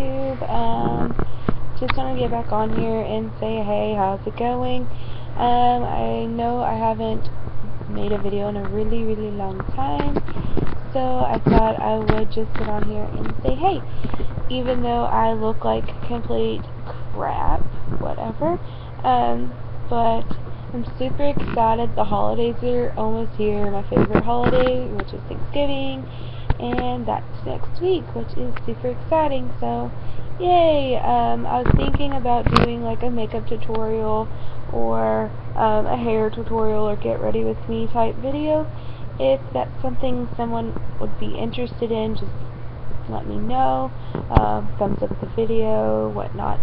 YouTube. Just want to get back on here and say, hey, how's it going? I know I haven't made a video in a really, really long time, so I thought I would just get on here and say, hey, even though I look like complete crap, whatever, but I'm super excited. The holidays are almost here. My favorite holiday, which is Thanksgiving, and that's next week, which is super exciting. So yay. I was thinking about doing like a makeup tutorial or a hair tutorial or get ready with me type video. If that's something someone would be interested in, just let me know. Thumbs up the video, whatnot.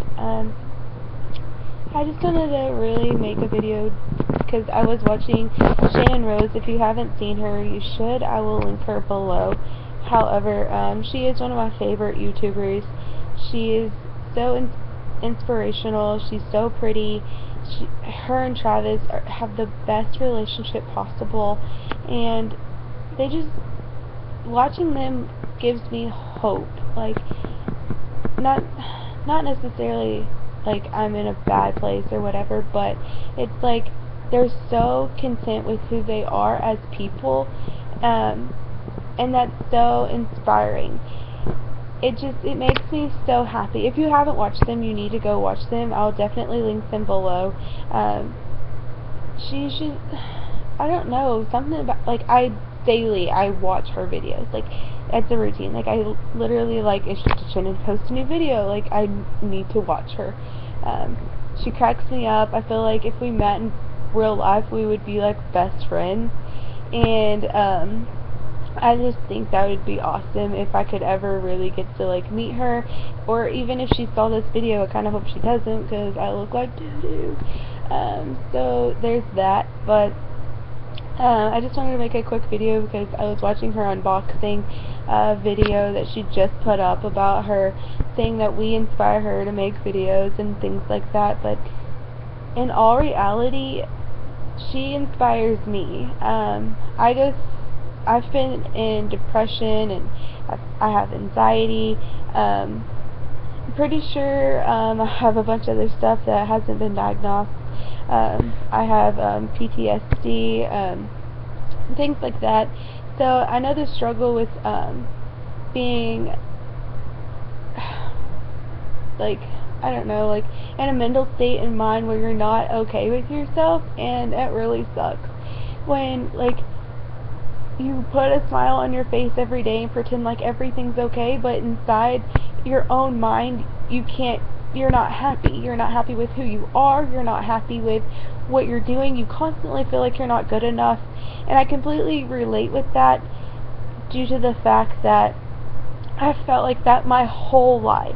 I just wanted to really make a video because I was watching Shannon Rose. If you haven't seen her, you should. I will link her below. However, she is one of my favorite YouTubers. She is so inspirational. She's so pretty. Her and Travis have the best relationship possible, and they just, watching them gives me hope. Like, not necessarily like I'm in a bad place or whatever, but it's like they're so content with who they are as people, and that's so inspiring. It makes me so happy. If you haven't watched them, you need to go watch them. I'll definitely link them below. She should, I don't know, something about, like, daily I watch her videos. Like, it's a routine. Like, I literally, like, if Shannon posts a new video, like, I need to watch her. She cracks me up. I feel like if we met in real life, we would be like best friends. And I just think that would be awesome if I could ever really get to like meet her, or even if she saw this video. I kind of hope she doesn't, because I look like doo-doo. So there's that. But I just wanted to make a quick video because I was watching her unboxing video that she just put up about her saying that we inspire her to make videos and things like that. But in all reality, she inspires me. I've been in depression, and I have anxiety. I'm pretty sure I have a bunch of other stuff that hasn't been diagnosed. I have PTSD, things like that. So I know the struggle with being like, I don't know, like in a mental state in mind where you're not okay with yourself, and it really sucks when like you put a smile on your face every day and pretend like everything's okay, but inside your own mind you're not happy. You're not happy with who you are. You're not happy with what you're doing. You constantly feel like you're not good enough. And I completely relate with that due to the fact that I felt like that my whole life.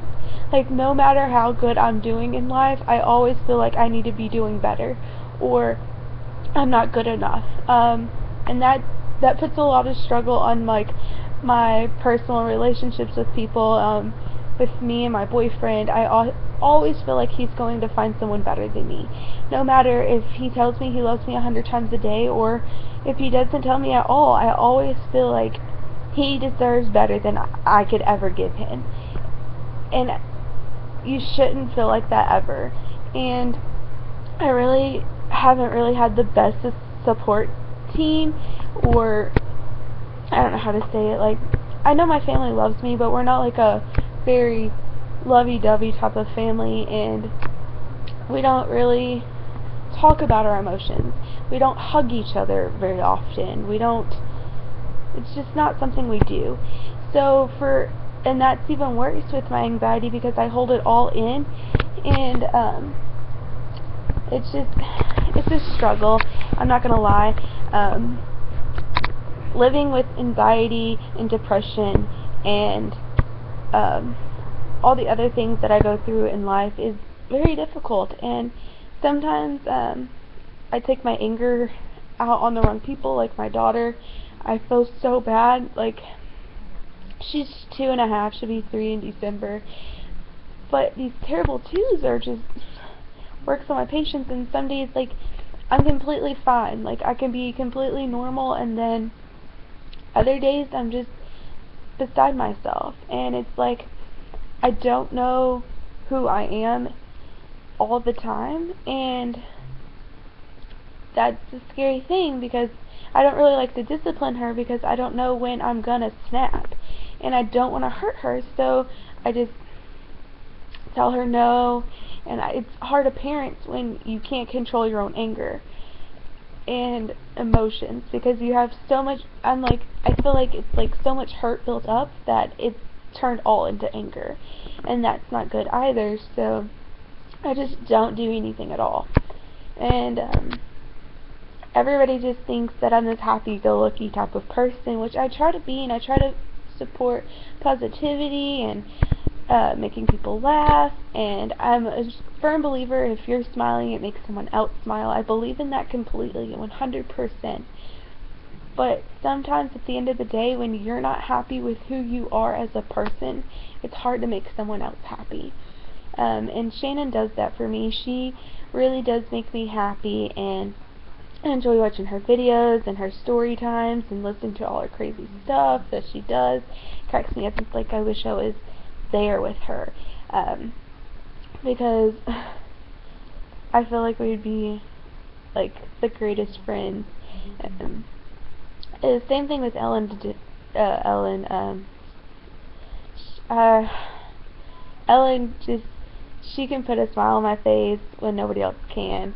Like, no matter how good I'm doing in life, I always feel like I need to be doing better, or I'm not good enough. And that puts a lot of struggle on like my personal relationships with people. With me and my boyfriend, I always feel like he's going to find someone better than me. No matter if he tells me he loves me 100 times a day, or if he doesn't tell me at all, I always feel like he deserves better than I could ever give him. And you shouldn't feel like that ever. And I really haven't really had the best support team, or I don't know how to say it. Like, I know my family loves me, but we're not like a very lovey-dovey type of family, and we don't really talk about our emotions. We don't hug each other very often. It's just not something we do. And that's even worse with my anxiety, because I hold it all in, and it's a struggle. I'm not gonna lie. Living with anxiety and depression and all the other things that I go through in life is very difficult, and sometimes I take my anger out on the wrong people, like my daughter. I feel so bad. Like, she's 2.5, she'll be 3 in December, but these terrible twos are just works on my patience. And some days, like, I'm completely fine, like I can be completely normal, and then other days I'm just beside myself. And it's like, I don't know who I am all the time, and that's a scary thing because I don't really like to discipline her because I don't know when I'm gonna snap, and I don't want to hurt her, so I just tell her no. And it's hard to parent when you can't control your own anger and emotions because you have so much. I feel like it's like so much hurt built up that it's turned all into anger, and that's not good either. So I just don't do anything at all, and everybody just thinks that I'm this happy-go-lucky type of person, which I try to be, and I try to support positivity and making people laugh, and I'm a firm believer if you're smiling it makes someone else smile. I believe in that completely, 100%. But sometimes at the end of the day, when you're not happy with who you are as a person, it's hard to make someone else happy. And Shannon does that for me. She really does make me happy, and I enjoy watching her videos and her story times and listening to all her crazy stuff that she does. It cracks me up. It's like I wish I was there with her, because I feel like we'd be like the greatest friends. The same thing with Ellen. Ellen just, she can put a smile on my face when nobody else can.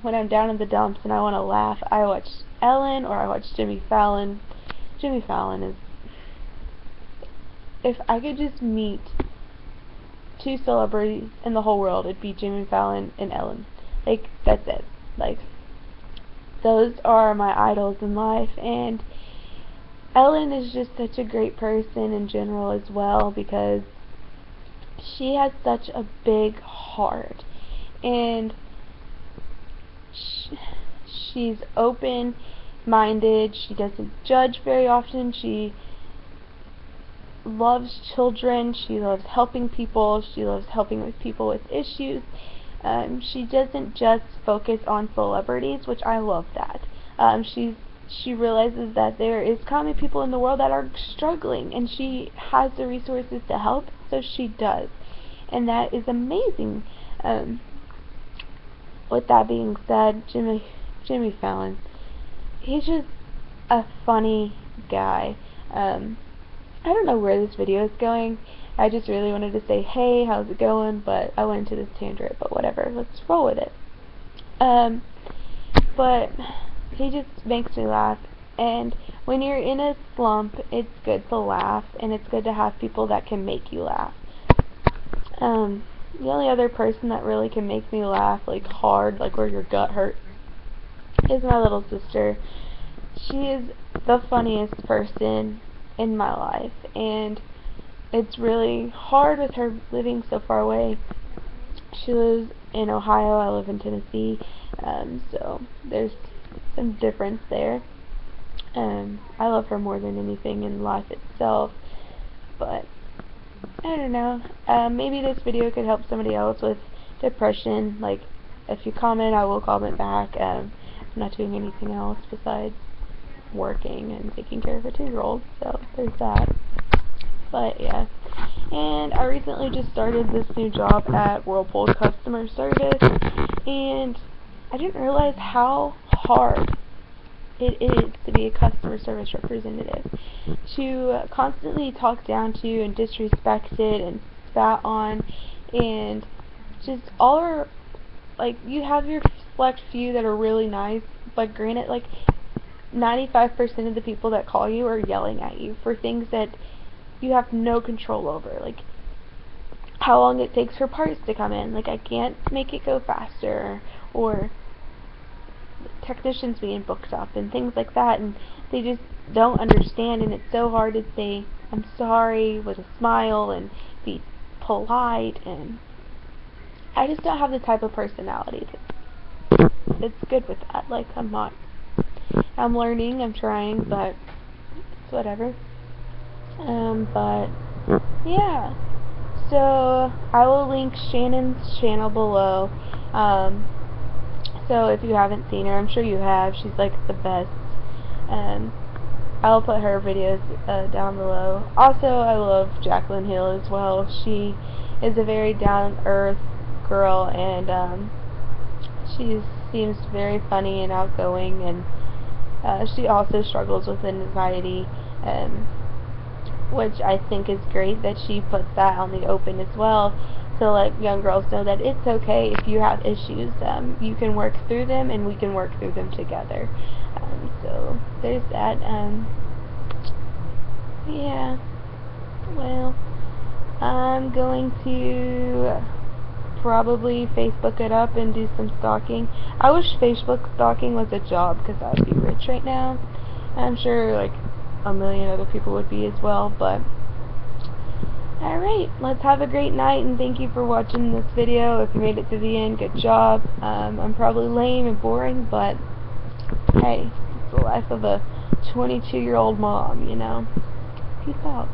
When I'm down in the dumps and I want to laugh, I watch Ellen or I watch Jimmy Fallon. Jimmy Fallon is, if I could just meet two celebrities in the whole world, it'd be Jimmy Fallon and Ellen. Like, that's it. Like, those are my idols in life, and Ellen is just such a great person in general as well because she has such a big heart, and she's open-minded. She doesn't judge very often. She loves children. She loves helping people. She loves helping with people with issues. She doesn't just focus on celebrities, which I love that. She realizes that there is common people in the world that are struggling, and she has the resources to help, so she does. And that is amazing. With that being said, Jimmy Fallon, he's just a funny guy. I don't know where this video is going. I just really wanted to say, hey, how's it going? But I went into this tangent, but whatever. Let's roll with it. But he just makes me laugh. And when you're in a slump, it's good to laugh, and it's good to have people that can make you laugh. The only other person that really can make me laugh, like hard, like where your gut hurts, is my little sister. She is the funniest person in my life, and it's really hard with her living so far away. She lives in Ohio, I live in Tennessee, so there's some difference there. I love her more than anything in life itself, but I don't know, maybe this video could help somebody else with depression. Like, if you comment, I will comment back. I'm not doing anything else besides working and taking care of a 2-year-old, so there's that. But yeah, and I recently just started this new job at Whirlpool customer service, and I didn't realize how hard it is to be a customer service representative, to constantly talk down to and disrespected and spat on, and just all are, like, you have your select few that are really nice, but granted, like, 95% of the people that call you are yelling at you for things that you have no control over, like how long it takes for parts to come in. Like, I can't make it go faster, or technicians being booked up and things like that, and they just don't understand, and it's so hard to say I'm sorry with a smile and be polite, and I just don't have the type of personality that's good with that. Like, I'm learning, I'm trying, but it's whatever. But yeah, so I will link Shannon's channel below. So if you haven't seen her, I'm sure you have. She's like the best. I'll put her videos down below. Also, I love Jaclyn Hill as well. She is a very down-to-earth girl, and she seems very funny and outgoing, and she also struggles with anxiety, which I think is great that she puts that on the open as well, to let young girls know that it's okay if you have issues. You can work through them, and we can work through them together. So there's that. Yeah. Well, I'm going to probably Facebook it up and do some stalking. I wish Facebook stalking was a job, because I would be rich right now. I'm sure like a million other people would be as well, but alright, let's have a great night, and thank you for watching this video. If you made it to the end, good job. I'm probably lame and boring, but hey, it's the life of a 22-year-old mom, you know. Peace out.